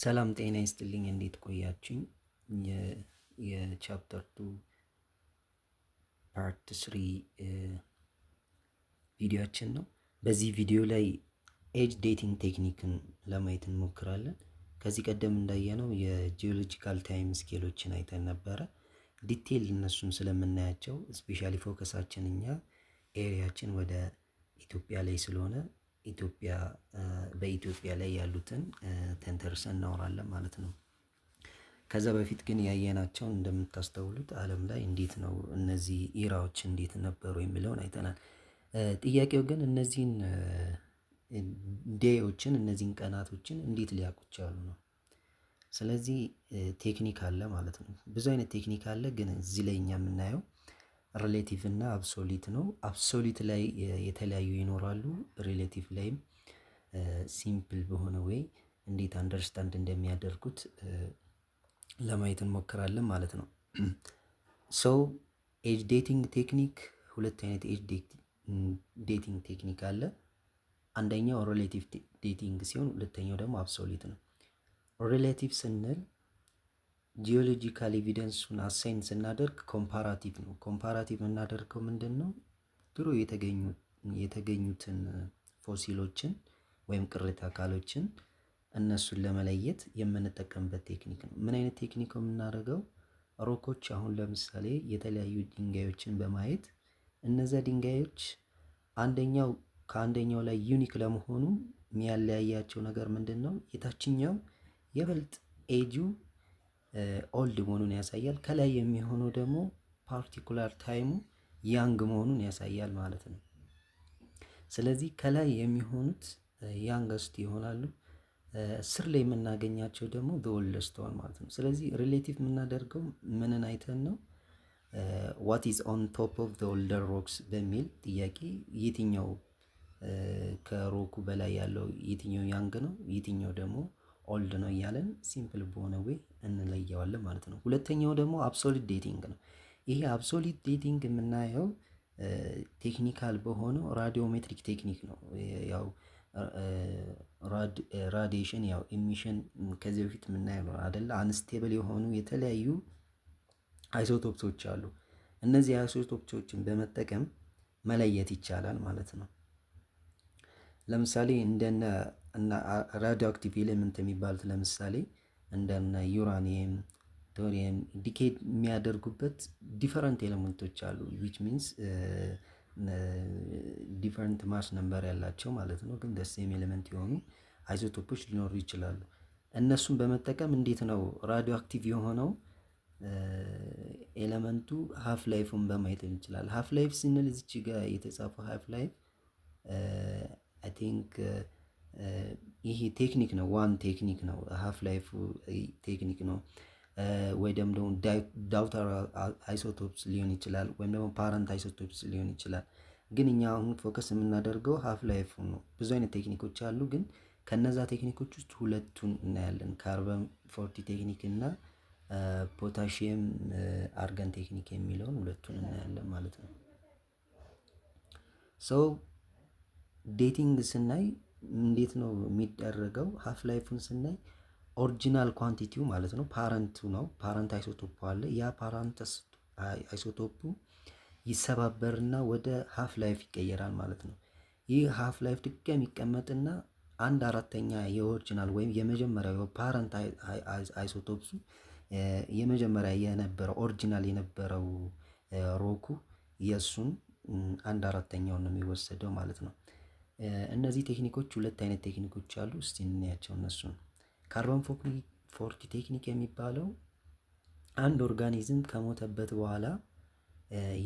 ሰላም ጤና ይስጥልኝ። እንዴት ቆያችኝ? የቻፕተር 2 ፓርት 3 ቪዲዮአችን ነው። በዚህ ቪዲዮ ላይ ኤጅ ዴቲንግ ቴክኒክን ለማየት እንሞክራለን። ከዚህ ቀደም እንዳየነው የጂኦሎጂካል ታይም ስኬሎችን አይተን ነበረ። ዲቴይል እነሱን ስለምናያቸው ስፔሻሊ ፎከሳችን እኛ ኤሪያችን ወደ ኢትዮጵያ ላይ ስለሆነ በኢትዮጵያ ላይ ያሉትን ተንተርሰን እናወራለን ማለት ነው። ከዛ በፊት ግን ያየናቸውን እንደምታስተውሉት ዓለም ላይ እንዴት ነው እነዚህ ኢራዎች እንዴት ነበሩ የሚለውን አይተናል። ጥያቄው ግን እነዚህን ዴዮችን እነዚህን ቀናቶችን እንዴት ሊያውቁ ቻሉ ነው። ስለዚህ ቴክኒክ አለ ማለት ነው። ብዙ አይነት ቴክኒክ አለ፣ ግን እዚህ ላይ እኛ የምናየው ሪሌቲቭ እና አብሶሊት ነው። አብሶሊት ላይ የተለያዩ ይኖራሉ። ሪሌቲቭ ላይም ሲምፕል በሆነ ወይ እንዴት አንደርስታንድ እንደሚያደርጉት ለማየት እንሞክራለን ማለት ነው። ሶ ኤጅ ዴቲንግ ቴክኒክ ሁለት አይነት ኤጅ ዴቲንግ ቴክኒክ አለ። አንደኛው ሪሌቲቭ ዴቲንግ ሲሆን ሁለተኛው ደግሞ አብሶሊት ነው። ሪሌቲቭ ስንል ጂኦሎጂካል ኤቪደንሱን አሳይን ስናደርግ ኮምፓራቲቭ ነው። ኮምፓራቲቭ የምናደርገው ምንድን ነው? ድሮ የተገኙትን ፎሲሎችን ወይም ቅሪተ አካሎችን እነሱን ለመለየት የምንጠቀምበት ቴክኒክ ነው። ምን አይነት ቴክኒክ ነው የምናደርገው? ሮኮች አሁን ለምሳሌ የተለያዩ ድንጋዮችን በማየት እነዛ ድንጋዮች አንደኛው ከአንደኛው ላይ ዩኒክ ለመሆኑ የሚያለያያቸው ነገር ምንድን ነው? የታችኛው የበልጥ ኤጁ ኦልድ መሆኑን ያሳያል። ከላይ የሚሆነው ደግሞ ፓርቲኩላር ታይሙ ያንግ መሆኑን ያሳያል ማለት ነው። ስለዚህ ከላይ የሚሆኑት ያንገስት ይሆናሉ፣ ስር ላይ የምናገኛቸው ደግሞ በኦልደስት ዋን ማለት ነው። ስለዚህ ሪሌቲቭ የምናደርገው ምንን አይተን ነው? ዋት ኢዝ ኦን ቶፕ ኦፍ ዘ ኦልደር ሮክስ በሚል ጥያቄ የትኛው ከሮኩ በላይ ያለው የትኛው ያንግ ነው፣ የትኛው ደግሞ ኦልድ ነው እያለን ሲምፕል በሆነ ወይ እንለየዋለን ማለት ነው። ሁለተኛው ደግሞ አብሶሊት ዴቲንግ ነው። ይሄ አብሶሊት ዴቲንግ የምናየው ቴክኒካል በሆነው ራዲዮሜትሪክ ቴክኒክ ነው። ያው ራዲዬሽን ያው ኢሚሽን ከዚህ በፊት የምናየው ነው አይደለ? አንስቴብል የሆኑ የተለያዩ አይሶቶፕሶች አሉ። እነዚህ አይሶቶፕሶችን በመጠቀም መለየት ይቻላል ማለት ነው። ለምሳሌ እንደነ ራዲዮ አክቲቭ ኤሌመንት የሚባሉት ለምሳሌ እንደነ ዩራኒየም፣ ቶሪየም ዲኬድ የሚያደርጉበት ዲፈረንት ኤሌመንቶች አሉ። ዊች ሚንስ ዲፈረንት ማስ ነምበር ያላቸው ማለት ነው። ግን ደሴም ኤሌመንት የሆኑ አይሶቶፖች ሊኖሩ ይችላሉ። እነሱን በመጠቀም እንዴት ነው ራዲዮ አክቲቭ የሆነው ኤሌመንቱ ሃፍ ላይፉን በማየት እንችላለን። ሃፍ ላይፍ ስንል እዚች ጋር የተጻፈው ሃፍ ላይፍ አይ ቲንክ ይሄ ቴክኒክ ነው፣ ዋን ቴክኒክ ነው፣ ሃፍ ላይፍ ቴክኒክ ነው። ወይ ደግሞ ዳውተር አይሶቶፕስ ሊሆን ይችላል፣ ወይም ደግሞ ፓረንት አይሶቶፕስ ሊሆን ይችላል። ግን እኛ አሁን ፎከስ የምናደርገው ሃፍ ላይፍ ነው። ብዙ አይነት ቴክኒኮች አሉ፣ ግን ከነዛ ቴክኒኮች ውስጥ ሁለቱን እናያለን። ካርበን 40 ቴክኒክ እና ፖታሺየም አርገን ቴክኒክ የሚለውን ሁለቱን እናያለን ማለት ነው። ሰው ዴቲንግ ስናይ እንዴት ነው የሚደረገው? ሃፍ ላይፉን ስናይ ኦሪጂናል ኳንቲቲው ማለት ነው ፓረንቱ ነው። ፓረንት አይሶቶፑ አለ። ያ ፓረንት አይሶቶፑ ይሰባበርና ወደ ሃፍ ላይፍ ይቀየራል ማለት ነው። ይህ ሃፍ ላይፍ ድጋሚ ይቀመጥና 1/4 የኦሪጂናል ወይም የመጀመሪያው ፓረንት አይሶቶፕሱ የመጀመሪያ የነበረው ኦሪጂናል የነበረው ሮኩ የእሱን 1/4 ነው የሚወሰደው ማለት ነው። እነዚህ ቴክኒኮች ሁለት አይነት ቴክኒኮች አሉ። እስቲ እንያቸው እነሱን። ካርበን 40 ቴክኒክ የሚባለው አንድ ኦርጋኒዝም ከሞተበት በኋላ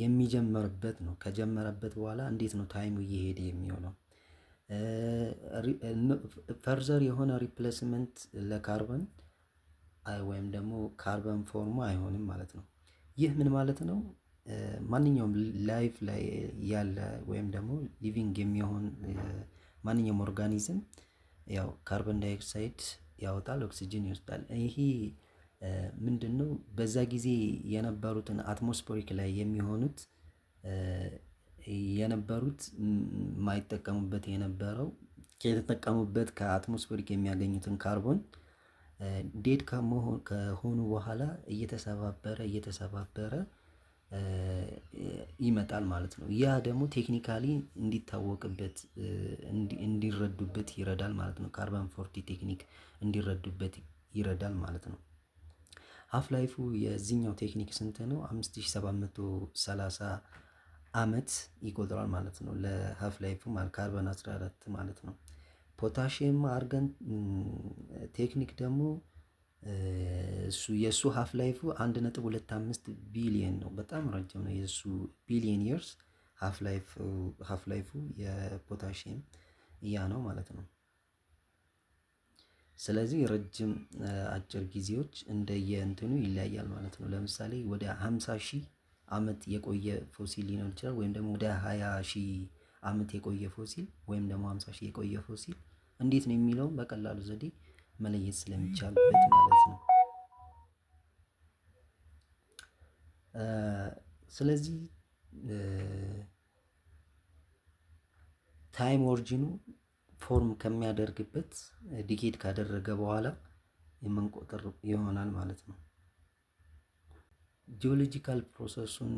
የሚጀመርበት ነው። ከጀመረበት በኋላ እንዴት ነው ታይሙ እየሄደ የሚሆነው? ፈርዘር የሆነ ሪፕሌስመንት ለካርበን ወይም ደግሞ ካርበን ፎርሙ አይሆንም ማለት ነው። ይህ ምን ማለት ነው? ማንኛውም ላይፍ ላይ ያለ ወይም ደግሞ ሊቪንግ የሚሆን ማንኛውም ኦርጋኒዝም ያው ካርበን ዳይኦክሳይድ ያወጣል፣ ኦክሲጅን ይወስዳል። ይሄ ምንድነው? በዛ ጊዜ የነበሩትን አትሞስፌሪክ ላይ የሚሆኑት የማይጠቀሙበት የነበረው ከተጠቀሙበት ከአትሞስፌሪክ የሚያገኙትን ካርቦን ዴድ ከሆኑ በኋላ እየተሰባበረ ይመጣል ማለት ነው። ያ ደግሞ ቴክኒካሊ እንዲታወቅበት እንዲረዱበት ይረዳል ማለት ነው። ካርበን 40 ቴክኒክ እንዲረዱበት ይረዳል ማለት ነው። ሀፍ ላይፉ የዚህኛው ቴክኒክ ስንት ነው? 5730 አመት ይቆጥራል ማለት ነው። ለሀፍ ላይፉ ማለት ካርበን 14 ማለት ነው። ፖታሽየም አርገን ቴክኒክ ደግሞ የእሱ ሀፍ ላይፉ 1.25 ቢሊየን ነው። በጣም ረጅም ነው የእሱ ቢሊየን ይርስ ሀፍ ላይፉ የፖታሽየም ያ ነው ማለት ነው። ስለዚህ ረጅም አጭር ጊዜዎች እንደየእንትኑ ይለያያል ማለት ነው። ለምሳሌ ወደ 50 ሺህ አመት የቆየ ፎሲል ሊኖር ይችላል። ወይም ደግሞ ወደ 20 ሺህ አመት የቆየ ፎሲል ወይም ደግሞ 50 ሺህ የቆየ ፎሲል እንዴት ነው የሚለውን በቀላሉ ዘዴ መለየት ስለሚቻልበት ማለት ነው። ስለዚህ ታይም ኦሪጂኑ ፎርም ከሚያደርግበት ዲኬድ ካደረገ በኋላ የምንቆጥር ይሆናል ማለት ነው። ጂኦሎጂካል ፕሮሰሱን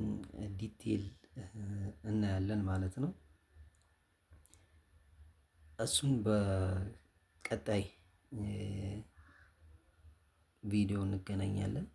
ዲቴል እናያለን ማለት ነው። እሱን በቀጣይ ቪዲዮ እንገናኛለን።